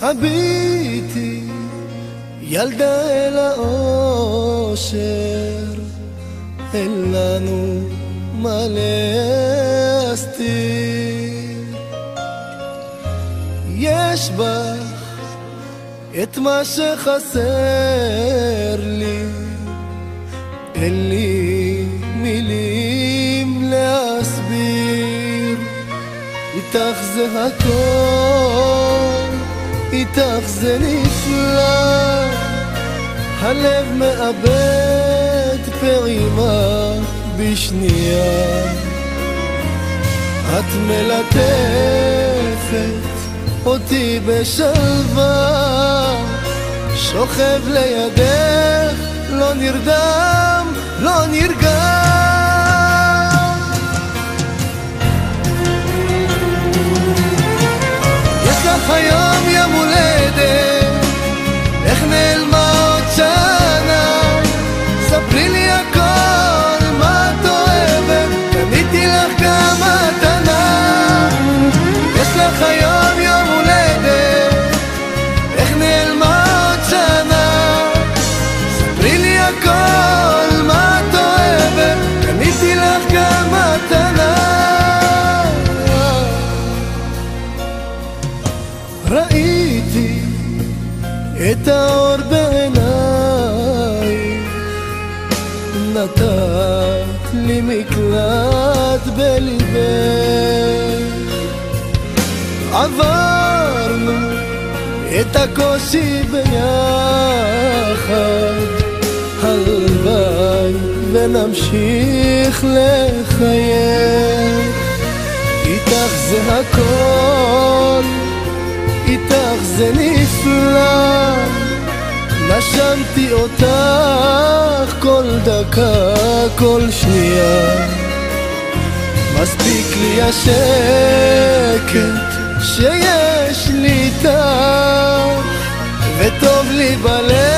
הביטי ילדה אל האושר, אין לנו מה להסתיר. יש בך את מה שחסר לי, אין לי מילים להסביר. איתך זה הכל, איתך זה נפלא, הלב מאבד פעימה בשנייה. את מלטפת אותי בשלווה, שוכב לידך, לא נרדם, לא נרגע. יש לך היום יום הולדת, איך נעלמה עוד שנה? ספרי לי הכל, מה את אוהבת, קניתי לך גם מתנה. יש לך היום יום הולדת, איך נעלמה עוד שנה? ספרי לי הכל, מה את אוהבת, קניתי לך גם מתנה. ראיתי את האור בעיניי, נתת לי מקלט בליבך. עברנו את הקושי ביחד, הלוואי ונמשיך לחייך. איתך זה הכל, איתך זה נפלא, נשמתי אותך כל דקה, כל שנייה. מספיק לי השקט שיש לי איתך, וטוב לי בלב.